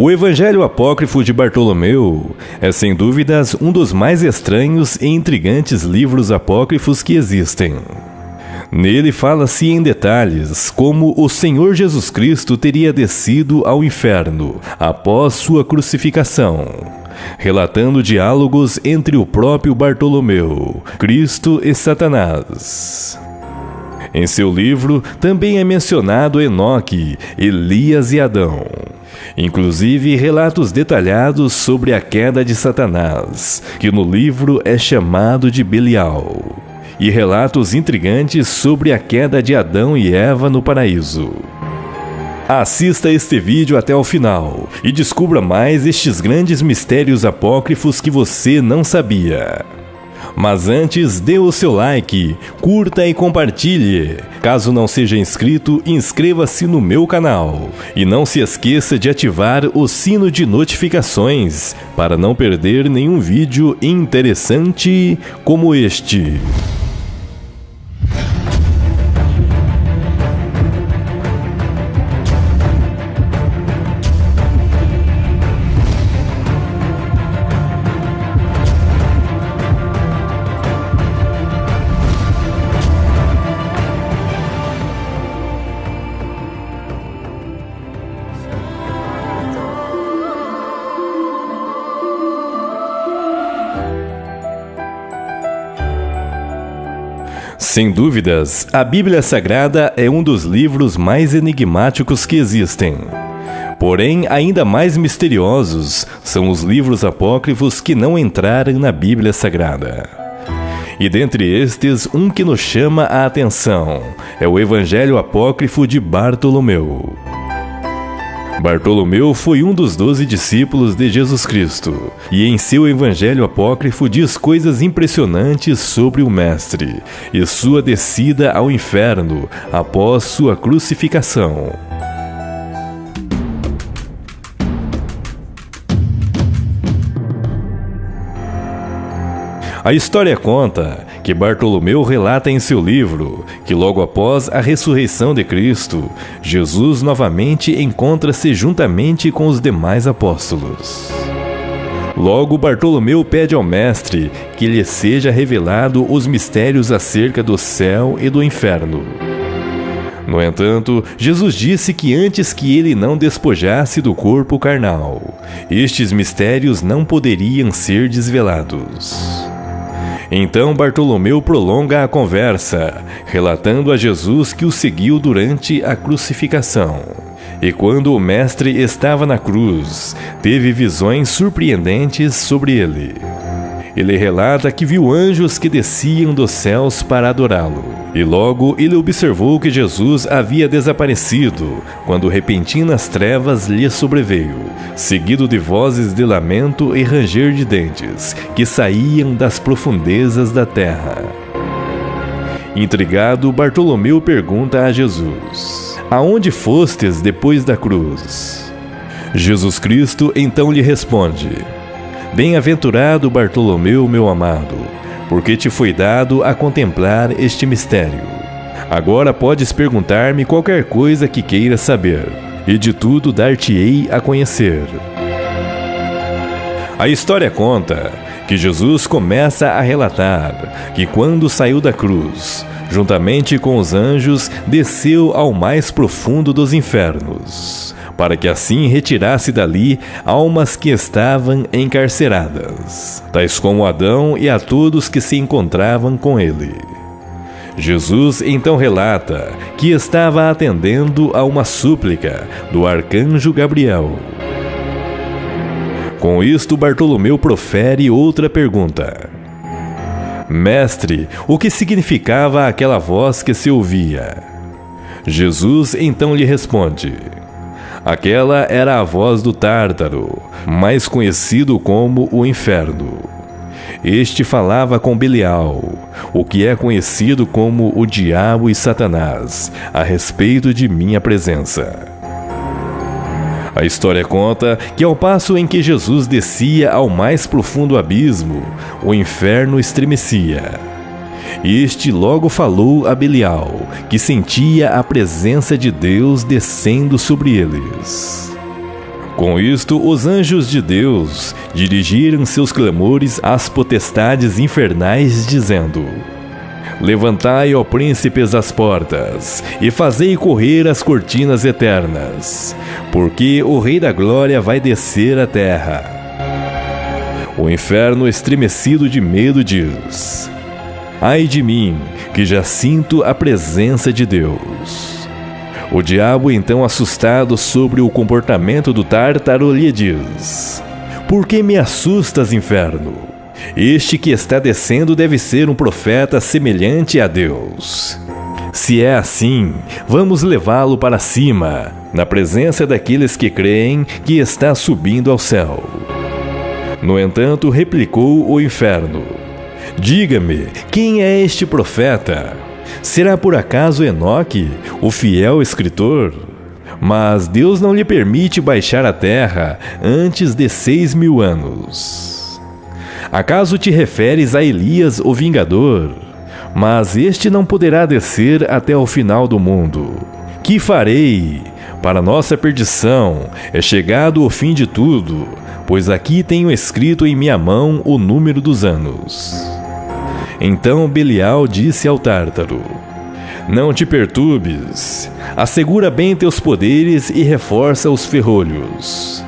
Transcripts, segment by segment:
O Evangelho Apócrifo de Bartolomeu é, sem dúvidas, um dos mais estranhos e intrigantes livros apócrifos que existem. Nele fala-se em detalhes como o Senhor Jesus Cristo teria descido ao inferno após sua crucificação, relatando diálogos entre o próprio Bartolomeu, Cristo e Satanás. Em seu livro também é mencionado Enoque, Elias e Adão. Inclusive relatos detalhados sobre a queda de Satanás, que no livro é chamado de Belial, e relatos intrigantes sobre a queda de Adão e Eva no paraíso. Assista este vídeo até o final e descubra mais estes grandes mistérios apócrifos que você não sabia. Mas antes, dê o seu like, curta e compartilhe. Caso não seja inscrito, inscreva-se no meu canal. E não se esqueça de ativar o sino de notificações para não perder nenhum vídeo interessante como este. Sem dúvidas, a Bíblia Sagrada é um dos livros mais enigmáticos que existem. Porém, ainda mais misteriosos são os livros apócrifos que não entraram na Bíblia Sagrada. E dentre estes, um que nos chama a atenção é o Evangelho Apócrifo de Bartolomeu. Bartolomeu foi um dos 12 discípulos de Jesus Cristo, e em seu Evangelho Apócrifo diz coisas impressionantes sobre o Mestre e sua descida ao inferno após sua crucificação. A história conta que Bartolomeu relata em seu livro que logo após a ressurreição de Cristo, Jesus novamente encontra-se juntamente com os demais apóstolos. Logo, Bartolomeu pede ao Mestre que lhe seja revelado os mistérios acerca do céu e do inferno. No entanto, Jesus disse que antes que ele não despojasse do corpo carnal, estes mistérios não poderiam ser desvelados. Então Bartolomeu prolonga a conversa, relatando a Jesus que o seguiu durante a crucificação. E quando o Mestre estava na cruz, teve visões surpreendentes sobre ele. Ele relata que viu anjos que desciam dos céus para adorá-lo. E logo ele observou que Jesus havia desaparecido, quando repentinas trevas lhe sobreveio, seguido de vozes de lamento e ranger de dentes, que saíam das profundezas da terra. Intrigado, Bartolomeu pergunta a Jesus: "Aonde fostes depois da cruz?" Jesus Cristo então lhe responde: "Bem-aventurado Bartolomeu, meu amado, porque te foi dado a contemplar este mistério. Agora podes perguntar-me qualquer coisa que queiras saber, e de tudo dar-te-ei a conhecer." A história conta que Jesus começa a relatar que quando saiu da cruz, juntamente com os anjos, desceu ao mais profundo dos infernos, para que assim retirasse dali almas que estavam encarceradas, tais como Adão e a todos que se encontravam com ele. Jesus então relata que estava atendendo a uma súplica do arcanjo Gabriel. Com isto, Bartolomeu profere outra pergunta: "Mestre, o que significava aquela voz que se ouvia?" Jesus então lhe responde: "Aquela era a voz do Tártaro, mais conhecido como o Inferno. Este falava com Belial, o que é conhecido como o Diabo e Satanás, a respeito de minha presença." A história conta que ao passo em que Jesus descia ao mais profundo abismo, o inferno estremecia. Este logo falou a Belial, que sentia a presença de Deus descendo sobre eles. Com isto, os anjos de Deus dirigiram seus clamores às potestades infernais, dizendo: Levantai, ó príncipes, as portas, e fazei correr as cortinas eternas, porque o Rei da Glória vai descer à terra. O inferno, estremecido de medo, diz: Ai de mim, que já sinto a presença de Deus. O diabo, então, assustado sobre o comportamento do Tártaro, lhe diz: Por que me assustas, inferno? Este que está descendo deve ser um profeta semelhante a Deus. Se é assim, vamos levá-lo para cima, na presença daqueles que creem que está subindo ao céu. No entanto, replicou o inferno: Diga-me, quem é este profeta? Será por acaso Enoque, o fiel escritor? Mas Deus não lhe permite baixar à terra antes de 6.000 anos. Acaso te referes a Elias, o vingador? Mas este não poderá descer até o final do mundo. Que farei? Para nossa perdição é chegado o fim de tudo, pois aqui tenho escrito em minha mão o número dos anos. Então Belial disse ao Tártaro: Não te perturbes, assegura bem teus poderes e reforça os ferrolhos.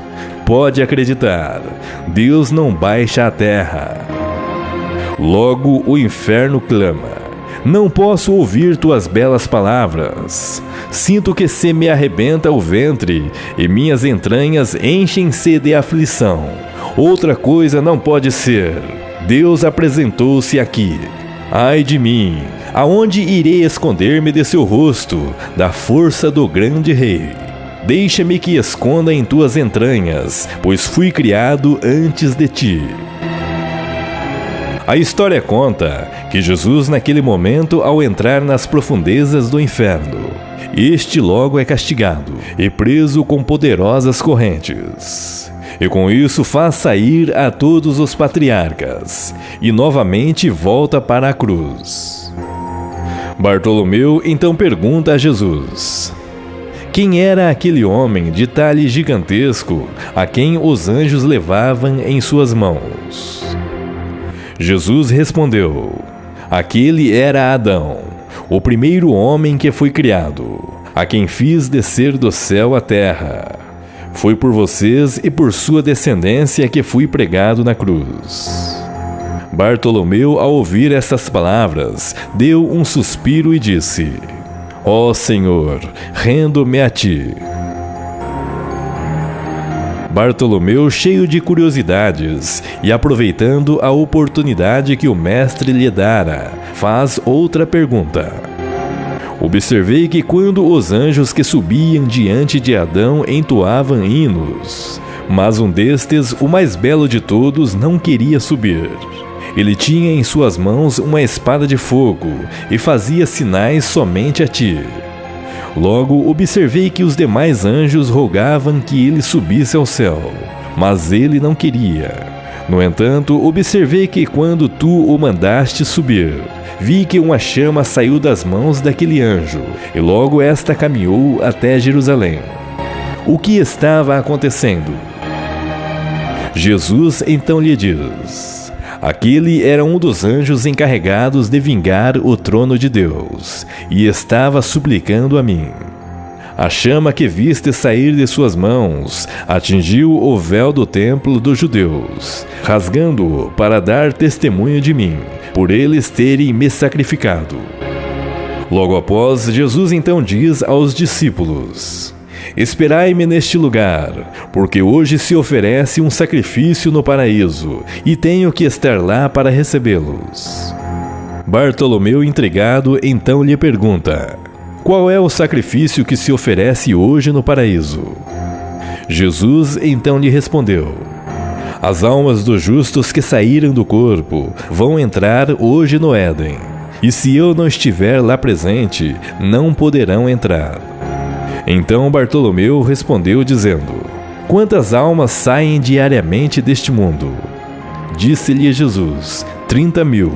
Pode acreditar, Deus não baixa à terra. Logo o inferno clama: Não posso ouvir tuas belas palavras. Sinto que se me arrebenta o ventre e minhas entranhas enchem-se de aflição. Outra coisa não pode ser. Deus apresentou-se aqui. Ai de mim, aonde irei esconder-me de seu rosto, da força do grande rei? Deixa-me que esconda em tuas entranhas, pois fui criado antes de ti. A história conta que Jesus, naquele momento, ao entrar nas profundezas do inferno, este logo é castigado e preso com poderosas correntes. E com isso faz sair a todos os patriarcas, e novamente volta para a cruz. Bartolomeu então pergunta a Jesus: Quem era aquele homem de talhe gigantesco a quem os anjos levavam em suas mãos? Jesus respondeu: Aquele era Adão, o primeiro homem que foi criado, a quem fiz descer do céu à terra. Foi por vocês e por sua descendência que fui pregado na cruz. Bartolomeu, ao ouvir essas palavras, deu um suspiro e disse: Ó Senhor, rendo-me a ti. Bartolomeu, cheio de curiosidades e aproveitando a oportunidade que o mestre lhe dara, faz outra pergunta. Observei que quando os anjos que subiam diante de Adão entoavam hinos, mas um destes, o mais belo de todos, não queria subir. Ele tinha em suas mãos uma espada de fogo e fazia sinais somente a ti. Logo observei que os demais anjos rogavam que ele subisse ao céu, mas ele não queria. No entanto, observei que quando tu o mandaste subir, vi que uma chama saiu das mãos daquele anjo, e logo esta caminhou até Jerusalém. O que estava acontecendo? Jesus então lhe diz: Aquele era um dos anjos encarregados de vingar o trono de Deus, e estava suplicando a mim. A chama que viste sair de suas mãos atingiu o véu do templo dos judeus, rasgando-o para dar testemunho de mim, por eles terem me sacrificado. Logo após, Jesus então diz aos discípulos: Esperai-me neste lugar, porque hoje se oferece um sacrifício no paraíso, e tenho que estar lá para recebê-los. Bartolomeu, intrigado, então lhe pergunta: Qual é o sacrifício que se oferece hoje no paraíso? Jesus então lhe respondeu: As almas dos justos que saíram do corpo vão entrar hoje no Éden, e se eu não estiver lá presente, não poderão entrar. Então Bartolomeu respondeu dizendo: Quantas almas saem diariamente deste mundo? Disse-lhe Jesus: 30.000.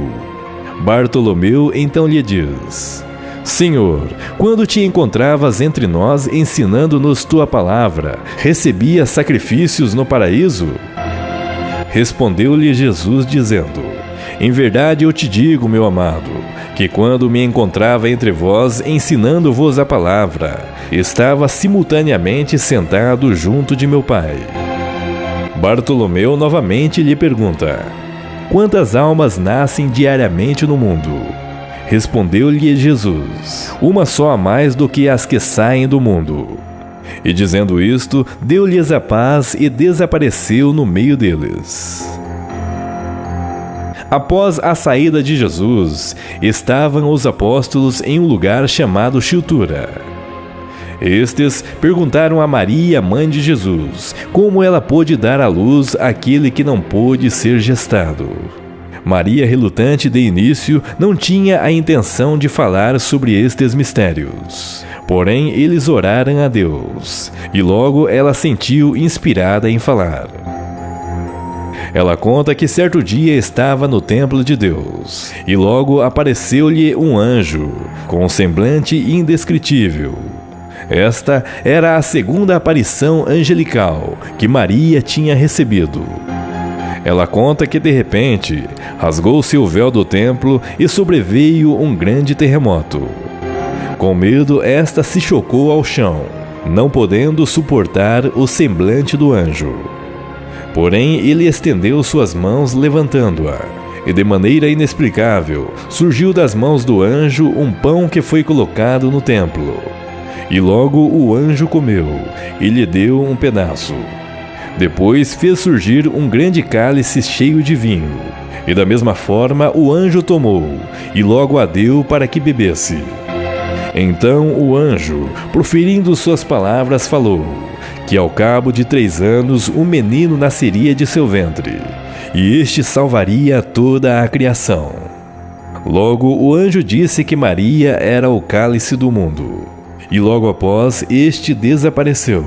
Bartolomeu então lhe diz: Senhor, quando te encontravas entre nós ensinando-nos tua palavra, recebias sacrifícios no paraíso? Respondeu-lhe Jesus dizendo: Em verdade eu te digo, meu amado, que quando me encontrava entre vós ensinando-vos a palavra, estava simultaneamente sentado junto de meu Pai. Bartolomeu novamente lhe pergunta: Quantas almas nascem diariamente no mundo? Respondeu-lhe Jesus: Uma só a mais do que as que saem do mundo. E dizendo isto, deu-lhes a paz e desapareceu no meio deles. Após a saída de Jesus, estavam os apóstolos em um lugar chamado Chiltura. Estes perguntaram a Maria, mãe de Jesus, como ela pôde dar à luz aquele que não pôde ser gestado. Maria, relutante de início, não tinha a intenção de falar sobre estes mistérios. Porém, eles oraram a Deus, e logo ela sentiu inspirada em falar. Ela conta que certo dia estava no templo de Deus, e logo apareceu-lhe um anjo, com um semblante indescritível. Esta era a segunda aparição angelical que Maria tinha recebido. Ela conta que de repente rasgou-se o véu do templo e sobreveio um grande terremoto. Com medo, esta se chocou ao chão, não podendo suportar o semblante do anjo. Porém, ele estendeu suas mãos levantando-a, e de maneira inexplicável surgiu das mãos do anjo um pão que foi colocado no templo. E logo o anjo comeu e lhe deu um pedaço. Depois fez surgir um grande cálice cheio de vinho, e da mesma forma o anjo tomou e logo a deu para que bebesse. Então o anjo, proferindo suas palavras, falou que ao cabo de 3 anos um menino nasceria de seu ventre, e este salvaria toda a criação. Logo o anjo disse que Maria era o cálice do mundo, e logo após este desapareceu.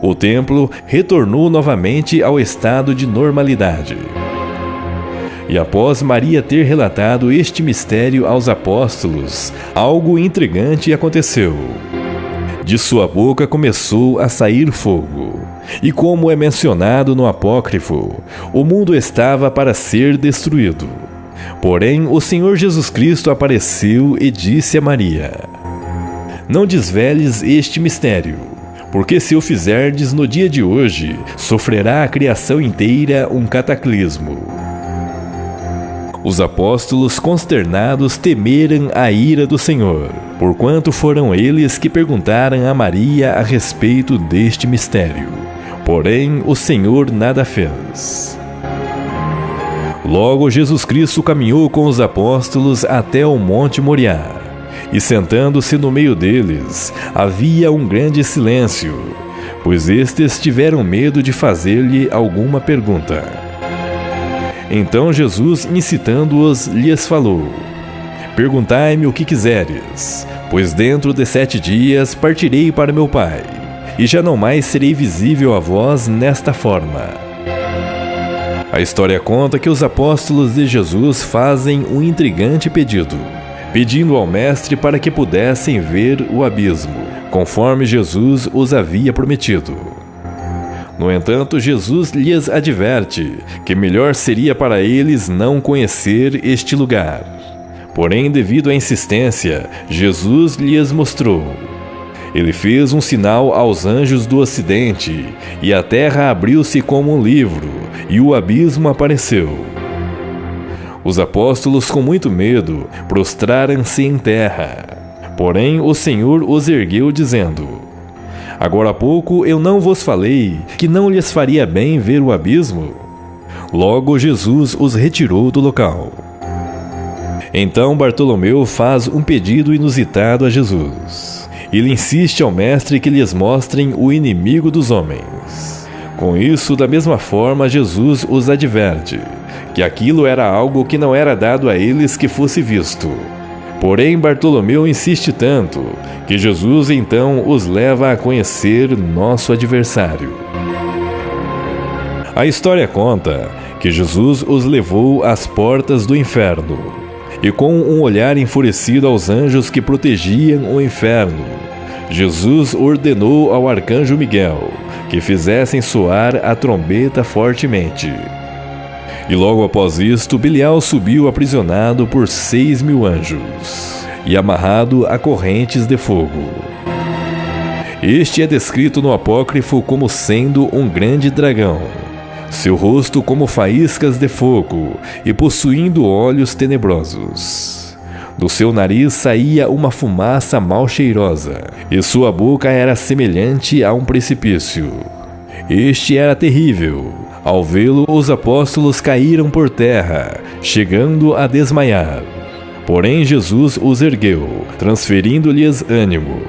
O templo retornou novamente ao estado de normalidade. E após Maria ter relatado este mistério aos apóstolos, algo intrigante aconteceu. De sua boca começou a sair fogo, e como é mencionado no apócrifo, o mundo estava para ser destruído. Porém, o Senhor Jesus Cristo apareceu e disse a Maria: Não desveles este mistério, porque se o fizerdes no dia de hoje, sofrerá a criação inteira um cataclismo. Os apóstolos, consternados, temeram a ira do Senhor, porquanto foram eles que perguntaram a Maria a respeito deste mistério. Porém, o Senhor nada fez. Logo, Jesus Cristo caminhou com os apóstolos até o Monte Moriá, e sentando-se no meio deles, havia um grande silêncio, pois estes tiveram medo de fazer-lhe alguma pergunta. Então Jesus, incitando-os, lhes falou: Perguntai-me o que quiseres, pois dentro de 7 dias partirei para meu Pai, e já não mais serei visível a vós nesta forma. A história conta que os apóstolos de Jesus fazem um intrigante pedido, pedindo ao Mestre para que pudessem ver o abismo, conforme Jesus os havia prometido. No entanto, Jesus lhes adverte que melhor seria para eles não conhecer este lugar. Porém, devido à insistência, Jesus lhes mostrou. Ele fez um sinal aos anjos do ocidente, e a terra abriu-se como um livro, e o abismo apareceu. Os apóstolos, com muito medo, prostraram-se em terra. Porém, o Senhor os ergueu, dizendo: Agora há pouco eu não vos falei que não lhes faria bem ver o abismo? Logo Jesus os retirou do local. Então Bartolomeu faz um pedido inusitado a Jesus. Ele insiste ao Mestre que lhes mostrem o inimigo dos homens. Com isso, da mesma forma, Jesus os adverte que aquilo era algo que não era dado a eles que fosse visto. Porém, Bartolomeu insiste tanto que Jesus então os leva a conhecer nosso adversário. A história conta que Jesus os levou às portas do inferno E com um olhar enfurecido aos anjos que protegiam o inferno, Jesus ordenou ao arcanjo Miguel que fizessem soar a trombeta fortemente. E logo após isto, Belial subiu aprisionado por 6.000 anjos e amarrado a correntes de fogo. Este é descrito no apócrifo como sendo um grande dragão, seu rosto como faíscas de fogo e possuindo olhos tenebrosos. Do seu nariz saía uma fumaça mal cheirosa, e sua boca era semelhante a um precipício. Este era terrível. Ao vê-lo, os apóstolos caíram por terra, chegando a desmaiar. Porém, Jesus os ergueu, transferindo-lhes ânimo.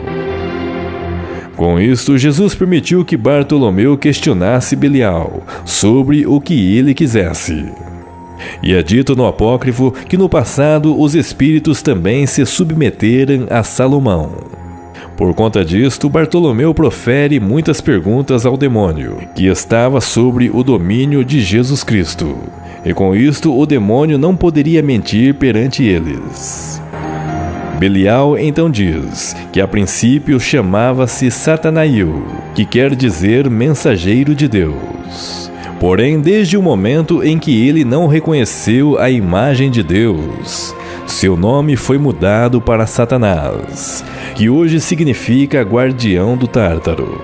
Com isto, Jesus permitiu que Bartolomeu questionasse Belial sobre o que ele quisesse. E é dito no apócrifo que no passado os espíritos também se submeteram a Salomão. Por conta disto, Bartolomeu profere muitas perguntas ao demônio, que estava sobre o domínio de Jesus Cristo. E com isto, o demônio não poderia mentir perante eles. Belial então diz que a princípio chamava-se Satanael, que quer dizer mensageiro de Deus. Porém, desde o momento em que ele não reconheceu a imagem de Deus, seu nome foi mudado para Satanás, que hoje significa guardião do Tártaro.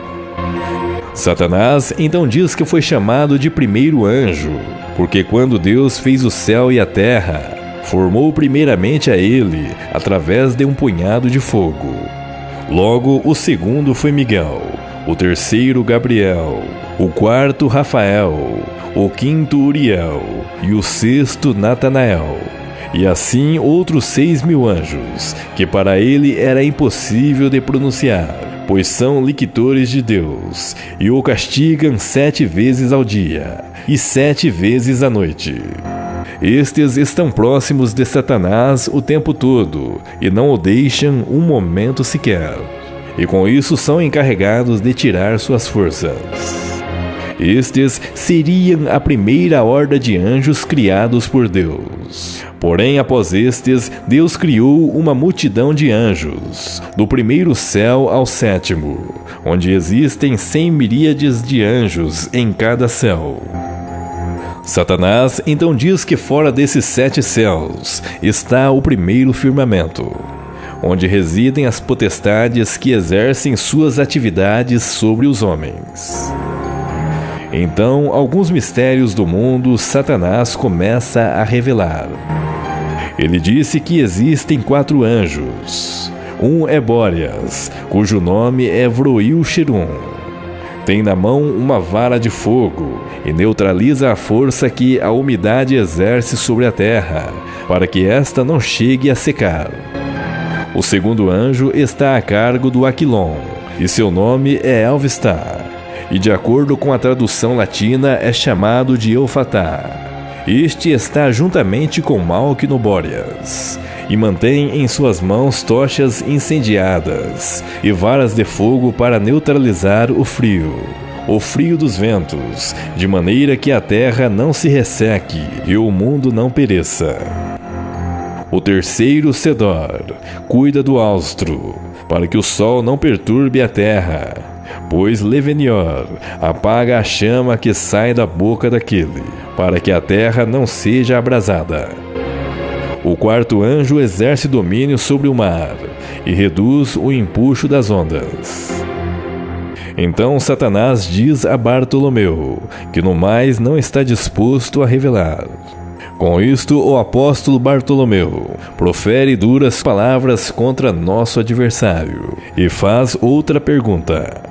Satanás então diz que foi chamado de primeiro anjo, porque quando Deus fez o céu e a terra, formou primeiramente a ele através de um punhado de fogo. Logo, o segundo foi Miguel, o terceiro Gabriel, o quarto Rafael, o quinto Uriel e o sexto Natanael. E assim outros 6.000 anjos, que para ele era impossível de pronunciar, pois são lictores de Deus, e o castigam 7 vezes ao dia, e 7 vezes à noite. Estes estão próximos de Satanás o tempo todo, e não o deixam um momento sequer. E com isso são encarregados de tirar suas forças. Estes seriam a primeira horda de anjos criados por Deus. Porém, após estes, Deus criou uma multidão de anjos, do primeiro céu ao 7º, onde existem 100 miríades de anjos em cada céu. Satanás então diz que fora desses 7 céus está o primeiro firmamento, onde residem as potestades que exercem suas atividades sobre os homens. Então, alguns mistérios do mundo Satanás começa a revelar. Ele disse que existem 4 anjos. Um é Bóreas, cujo nome é Vroil-Cherum. Tem na mão uma vara de fogo e neutraliza a força que a umidade exerce sobre a terra, para que esta não chegue a secar. O segundo anjo está a cargo do Aquilon, e seu nome é Elvistar, e de acordo com a tradução latina é chamado de Eufatá. Este está juntamente com Malquino Bóreas, e mantém em suas mãos tochas incendiadas e varas de fogo para neutralizar o frio dos ventos, de maneira que a terra não se resseque e o mundo não pereça. O terceiro, Sedor, cuida do austro, para que o sol não perturbe a terra, pois Levenior apaga a chama que sai da boca daquele, para que a terra não seja abrasada. O quarto anjo exerce domínio sobre o mar e reduz o empuxo das ondas. Então Satanás diz a Bartolomeu que no mais não está disposto a revelar. Com isto, o apóstolo Bartolomeu profere duras palavras contra nosso adversário e faz outra pergunta.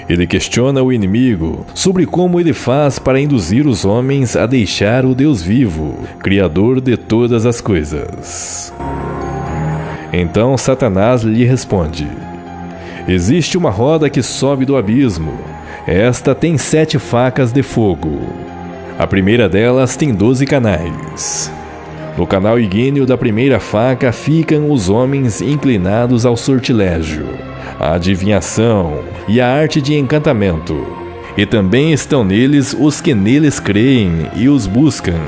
Ele questiona o inimigo sobre como ele faz para induzir os homens a deixar o Deus vivo, Criador de todas as coisas. Então Satanás lhe responde: existe uma roda que sobe do abismo. Esta tem 7 facas de fogo. A primeira delas tem 12 canais. No canal igíneo da primeira faca ficam os homens inclinados ao sortilégio, a adivinhação e a arte de encantamento. E também estão neles os que neles creem e os buscam.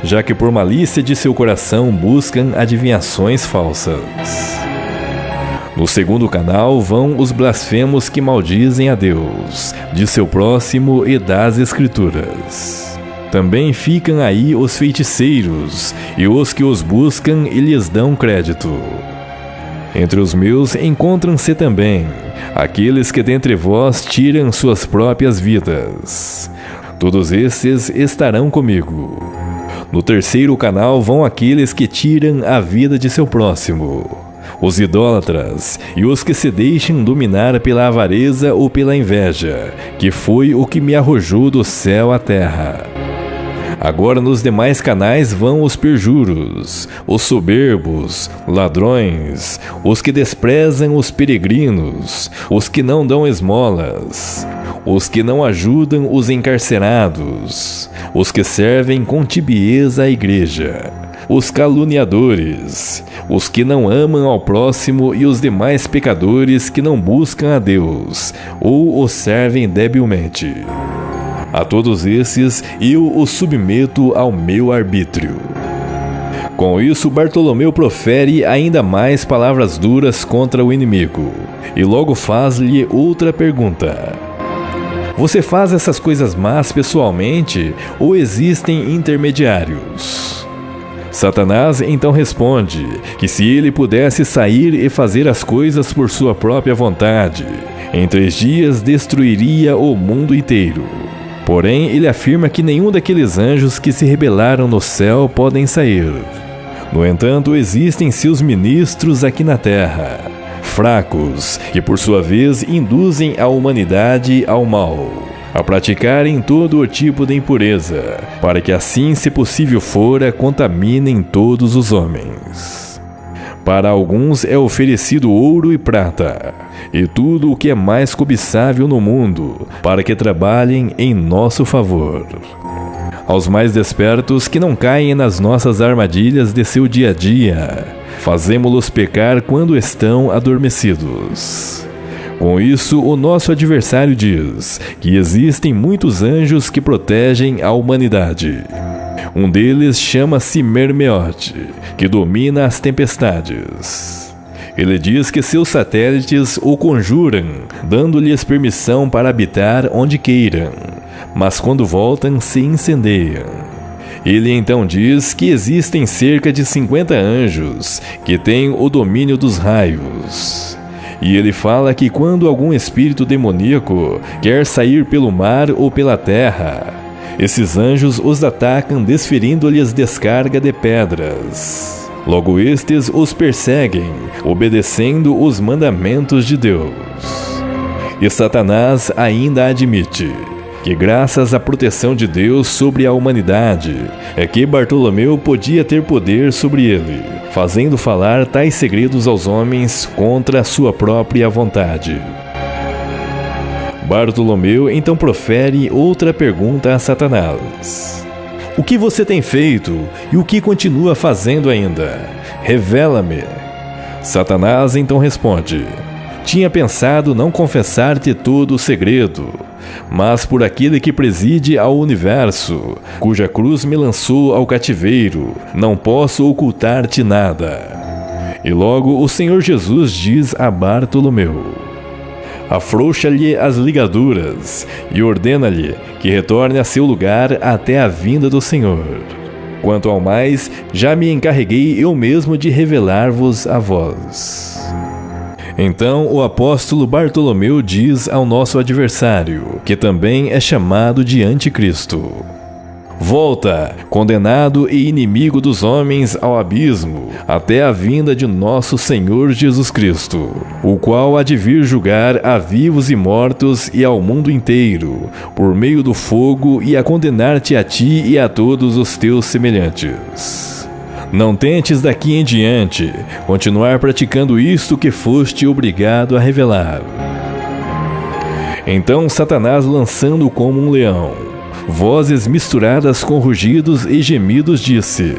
já que por malícia de seu coração buscam adivinhações falsas. No segundo canal vão os blasfemos que maldizem a Deus, de seu próximo e das Escrituras. Também ficam aí os feiticeiros e os que os buscam e lhes dão crédito. Entre os meus encontram-se também aqueles que dentre vós tiram suas próprias vidas. Todos estes estarão comigo. No terceiro canal vão aqueles que tiram a vida de seu próximo, os idólatras e os que se deixam dominar pela avareza ou pela inveja, que foi o que me arrojou do céu à terra. Agora nos demais canais vão os perjuros, os soberbos, ladrões, os que desprezam os peregrinos, os que não dão esmolas, os que não ajudam os encarcerados, os que servem com tibieza a igreja, os caluniadores, os que não amam ao próximo e os demais pecadores que não buscam a Deus ou o servem debilmente. A todos esses eu os submeto ao meu arbítrio. Com isso, Bartolomeu profere ainda mais palavras duras contra o inimigo, e logo faz-lhe outra pergunta: você faz essas coisas más pessoalmente ou existem intermediários? Satanás então responde que se ele pudesse sair e fazer as coisas por sua própria vontade, em 3 dias destruiria o mundo inteiro. Porém, ele afirma que nenhum daqueles anjos que se rebelaram no céu podem sair. No entanto, existem seus ministros aqui na terra, fracos, que por sua vez induzem a humanidade ao mal, a praticarem todo o tipo de impureza, para que assim, se possível fora, contaminem todos os homens. Para alguns é oferecido ouro e prata, e tudo o que é mais cobiçável no mundo, para que trabalhem em nosso favor. Aos mais despertos que não caem nas nossas armadilhas de seu dia a dia, fazemo-los pecar quando estão adormecidos. Com isso, o nosso adversário diz que existem muitos anjos que protegem a humanidade. Um deles chama-se Mermeote, que domina as tempestades. Ele diz que seus satélites o conjuram, dando-lhes permissão para habitar onde queiram, mas quando voltam se incendeiam. Ele então diz que existem cerca de 50 anjos que têm o domínio dos raios. E ele fala que quando algum espírito demoníaco quer sair pelo mar ou pela terra, esses anjos os atacam desferindo-lhes descarga de pedras. Logo estes os perseguem, obedecendo os mandamentos de Deus. E Satanás ainda admite que graças à proteção de Deus sobre a humanidade, é que Bartolomeu podia ter poder sobre ele, fazendo falar tais segredos aos homens contra a sua própria vontade. Bartolomeu então profere outra pergunta a Satanás: o que você tem feito e o que continua fazendo ainda? Revela-me. Satanás então responde: tinha pensado não confessar-te todo o segredo, mas por aquele que preside ao universo, cuja cruz me lançou ao cativeiro, não posso ocultar-te nada. E logo o Senhor Jesus diz a Bartolomeu: afrouxa-lhe as ligaduras e ordena-lhe que retorne a seu lugar até a vinda do Senhor. Quanto ao mais, já me encarreguei eu mesmo de revelar-vos a vós. Então o apóstolo Bartolomeu diz ao nosso adversário, que também é chamado de Anticristo: volta, condenado e inimigo dos homens, ao abismo, até a vinda de nosso Senhor Jesus Cristo, o qual há de vir julgar a vivos e mortos e ao mundo inteiro, por meio do fogo, e a condenar-te a ti e a todos os teus semelhantes. Não tentes daqui em diante continuar praticando isto que foste obrigado a revelar. Então Satanás, lançando como um leão vozes misturadas com rugidos e gemidos, disse: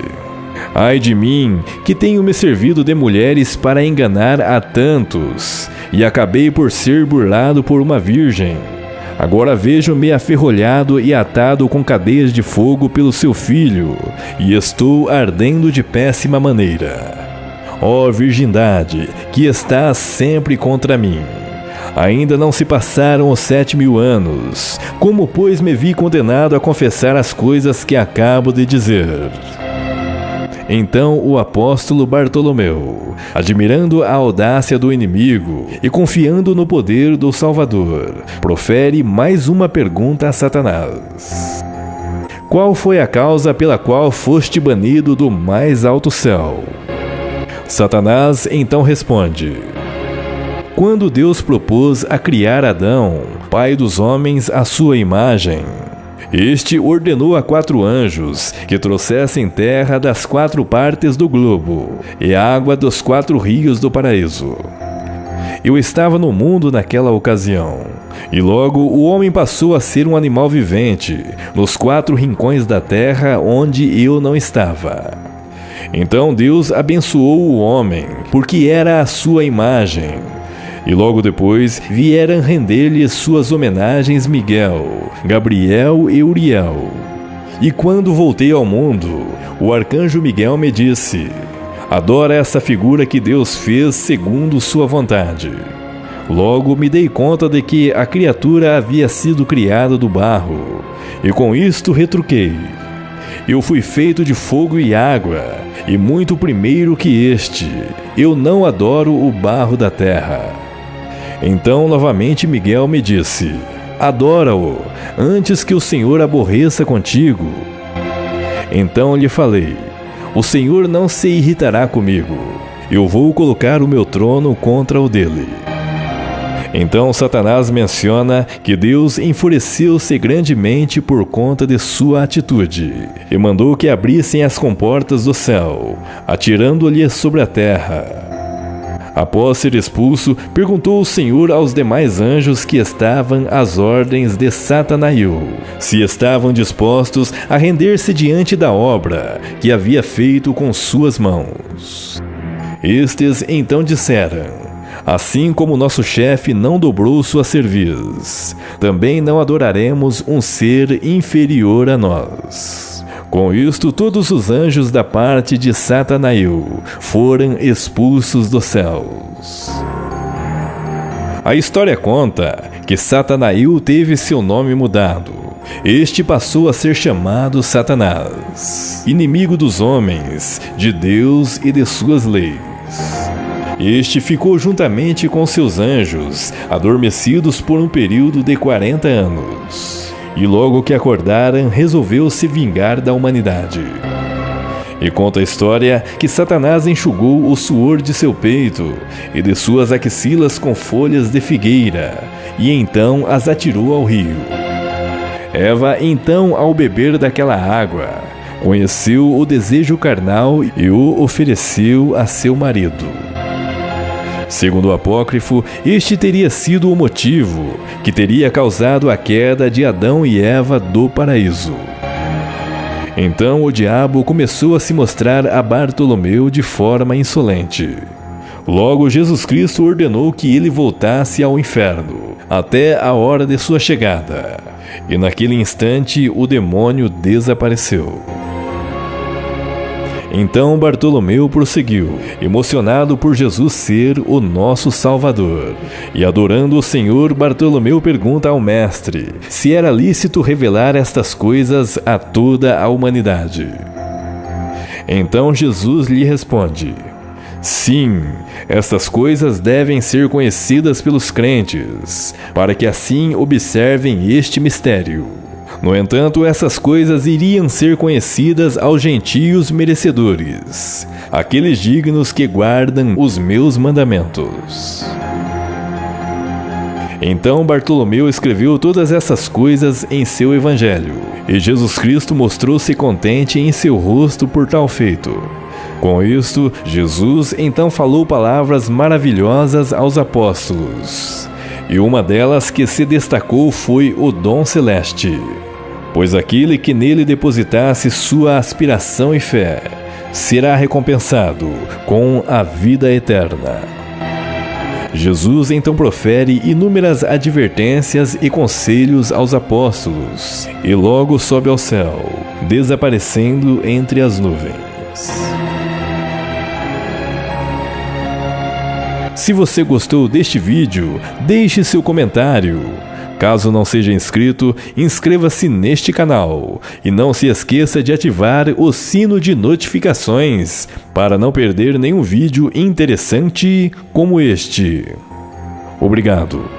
ai de mim, que tenho me servido de mulheres para enganar a tantos, e acabei por ser burlado por uma virgem. Agora vejo-me aferrolhado e atado com cadeias de fogo pelo seu filho, e estou ardendo de péssima maneira. Ó virgindade, que estás sempre contra mim. Ainda não se passaram os 7.000 anos. Como, pois, me vi condenado a confessar as coisas que acabo de dizer? Então o apóstolo Bartolomeu, admirando a audácia do inimigo e confiando no poder do Salvador, profere mais uma pergunta a Satanás: qual foi a causa pela qual foste banido do mais alto céu? Satanás então responde: quando Deus propôs a criar Adão, pai dos homens, à sua imagem, este ordenou a 4 anjos que trouxessem terra das 4 partes do globo e água dos 4 rios do paraíso. Eu estava no mundo naquela ocasião, e logo o homem passou a ser um animal vivente nos 4 rincões da terra onde eu não estava. Então Deus abençoou o homem, porque era a sua imagem. E logo depois vieram render-lhe suas homenagens Miguel, Gabriel e Uriel. E quando voltei ao mundo, o arcanjo Miguel me disse: adora essa figura que Deus fez segundo sua vontade. Logo me dei conta de que a criatura havia sido criada do barro, e com isto retruquei: eu fui feito de fogo e água, e muito primeiro que este. Eu não adoro o barro da terra. Então novamente Miguel me disse: adora-o, antes que o Senhor aborreça contigo. Então lhe falei: o Senhor não se irritará comigo. Eu vou colocar o meu trono contra o dele. Então Satanás menciona que Deus enfureceu-se grandemente por conta de sua atitude e mandou que abrissem as comportas do céu, atirando-lhe sobre a terra. Após ser expulso, perguntou o Senhor aos demais anjos que estavam às ordens de Satanael se estavam dispostos a render-se diante da obra que havia feito com suas mãos. Estes então disseram: assim como nosso chefe não dobrou sua cerviz, também não adoraremos um ser inferior a nós. Com isto, todos os anjos da parte de Satanael foram expulsos dos céus. A história conta que Satanael teve seu nome mudado. Este passou a ser chamado Satanás, inimigo dos homens, de Deus e de suas leis. Este ficou juntamente com seus anjos, adormecidos por um período de 40 anos. E logo que acordaram, resolveu se vingar da humanidade. E conta a história que Satanás enxugou o suor de seu peito e de suas axilas com folhas de figueira, e então as atirou ao rio. Eva, então, ao beber daquela água, conheceu o desejo carnal e o ofereceu a seu marido. Segundo o apócrifo, este teria sido o motivo que teria causado a queda de Adão e Eva do paraíso. Então o diabo começou a se mostrar a Bartolomeu de forma insolente. Logo Jesus Cristo ordenou que ele voltasse ao inferno, até a hora de sua chegada. E naquele instante o demônio desapareceu. Então Bartolomeu prosseguiu, emocionado por Jesus ser o nosso Salvador. E adorando o Senhor, Bartolomeu pergunta ao Mestre se era lícito revelar estas coisas a toda a humanidade. Então Jesus lhe responde: sim, estas coisas devem ser conhecidas pelos crentes, para que assim observem este mistério. No entanto, essas coisas iriam ser conhecidas aos gentios merecedores, aqueles dignos que guardam os meus mandamentos. Então Bartolomeu escreveu todas essas coisas em seu evangelho, e Jesus Cristo mostrou-se contente em seu rosto por tal feito. Com isto, Jesus então falou palavras maravilhosas aos apóstolos, e uma delas que se destacou foi o dom celeste. Pois aquele que nele depositasse sua aspiração e fé será recompensado com a vida eterna. Jesus então profere inúmeras advertências e conselhos aos apóstolos e logo sobe ao céu, desaparecendo entre as nuvens. Se você gostou deste vídeo, deixe seu comentário. Caso não seja inscrito, inscreva-se neste canal e não se esqueça de ativar o sino de notificações para não perder nenhum vídeo interessante como este. Obrigado.